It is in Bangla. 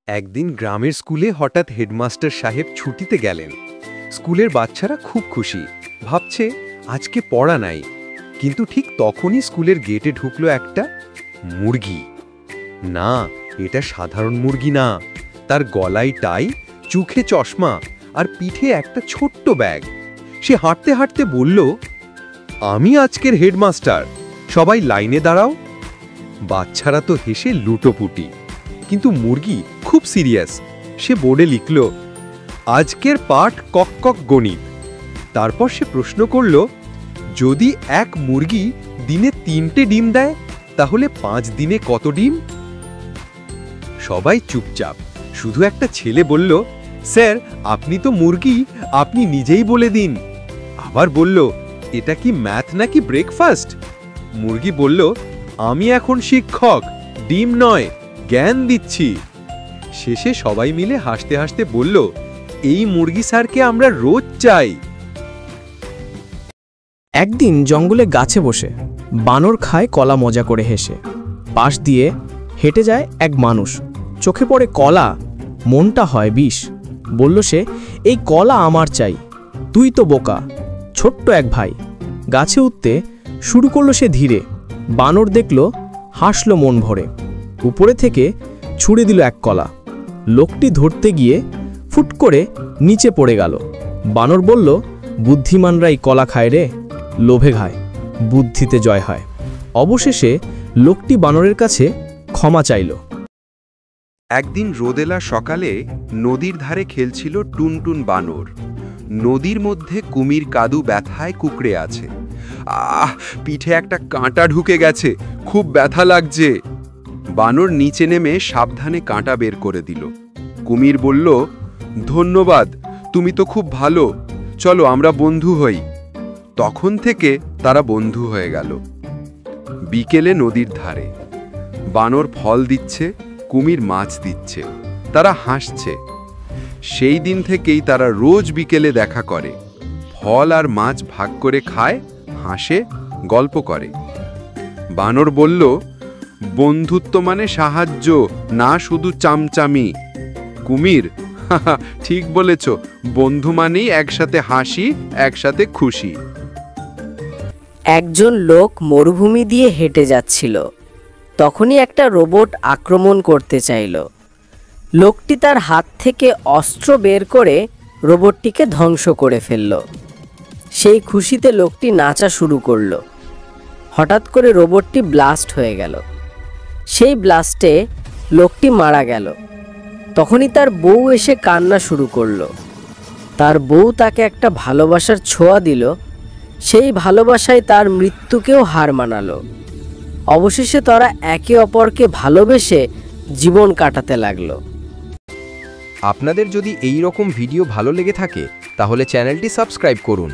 একদিন গ্রামের স্কুলে হঠাৎ হেডমাস্টার সাহেব ছুটিতে গেলেন। স্কুলের বাচ্চারা খুব খুশি, ভাবছে আজকে পড়া নাই। কিন্তু ঠিক তখনই স্কুলের গেটে ঢুকলো একটা মুরগি। না, এটা সাধারণ মুরগি না। তার গলায় টাই, চোখে চশমা আর পিঠে একটা ছোট্ট ব্যাগ। সে হাঁটতে হাঁটতে বলল, আমি আজকের হেডমাস্টার, সবাই লাইনে দাঁড়াও। বাচ্চারা তো হেসে লুটোপুটি, কিন্তু মুরগি খুব সিরিয়াস। সে বোর্ডে লিখল, আজকের পাঠ কক কক গণিত। তারপর সে প্রশ্ন করল, যদি এক মুরগি দিনে 3টে ডিম দেয় তাহলে 5 দিনে কত ডিম? সবাই চুপচাপ, শুধু একটা ছেলে বলল, স্যার আপনি তো মুরগি, আপনি নিজেই বলে দিন। আবার বলল, এটা কি ম্যাথ নাকি ব্রেকফাস্ট? মুরগি বলল, আমি এখন শিক্ষক, ডিম নয়, জ্ঞান দিচ্ছি। শেষে সবাই মিলে হাসতে হাসতে বলল, এই মুরগি স্যারকে আমরা রোজ চাই। একদিন জঙ্গলে গাছে বসে বানর খায় কলা মজা করে হেসে। পাশ দিয়ে হেঁটে যায় এক মানুষ, চোখে পড়ে কলা, মনটা হয় বিষ। বলল সে, এই কলা আমার চাই, তুই তো বোকা। ছোট্ট এক ভাই গাছে উঠতে শুরু করলো সে ধীরে। বানর দেখল, হাসল মন ভরে, উপরে থেকে ছুঁড়ে দিল এক কলা। লোকটি ধরতে গিয়ে ফুট করে নিচে পড়ে গেল। বানর বলল, বুদ্ধিমানরাই কলা খায় রে, লোভে খায়, বুদ্ধিতে জয় হয়। অবশেষে লোকটি বানরের কাছে ক্ষমা চাইল। একদিন রোদেলা সকালে নদীর ধারে খেলছিল টুনটুন বানর। নদীর মধ্যে কুমির কাদু ব্যথায় কুকড়ে আছে। পিঠে একটা কাঁটা ঢুকে গেছে, খুব ব্যথা লাগছে। বানর নিচে নেমে সাবধানে কাঁটা বের করে দিল। কুমির বলল, ধন্যবাদ, তুমি তো খুব ভালো, চলো আমরা বন্ধু হই। তখন থেকে তারা বন্ধু হয়ে গেল। বিকেলে নদীর ধারে বানর ফল দিচ্ছে, কুমির মাছ দিচ্ছে, তারা হাসছে। সেই দিন থেকেই তারা রোজ বিকেলে দেখা করে, ফল আর মাছ ভাগ করে খায়, হাসে, গল্প করে। বানর বলল, বন্ধুত্ব মানে সাহায্য, না শুধু চামচামি। কুমির, ঠিক বলেছ, বন্ধু মানেই একসাথে হাসি, একসাথে খুশি। একজন লোক মরুভূমি দিয়ে হেঁটে যাচ্ছিল। তখনই একটা রোবট আক্রমণ করতে চাইল। লোকটি তার হাত থেকে অস্ত্র বের করে রোবটটিকে ধ্বংস করে ফেলল। সেই খুশিতে লোকটি নাচা শুরু করল। হঠাৎ করে রোবটটি ব্লাস্ট হয়ে গেল। সেই ব্লাস্টে লোকটি মারা গেল। তখনই তার বউ এসে কান্না শুরু করল। তার বউ তাকে একটা ভালোবাসার ছোঁয়া দিল। সেই ভালোবাসায় তার মৃত্যুকেও হার মানালো। অবশেষে তারা একে অপরকে ভালোবেসে জীবন কাটাতে লাগলো। আপনাদের যদি এই রকম ভিডিও ভালো লেগে থাকে তাহলে চ্যানেলটি সাবস্ক্রাইব করুন।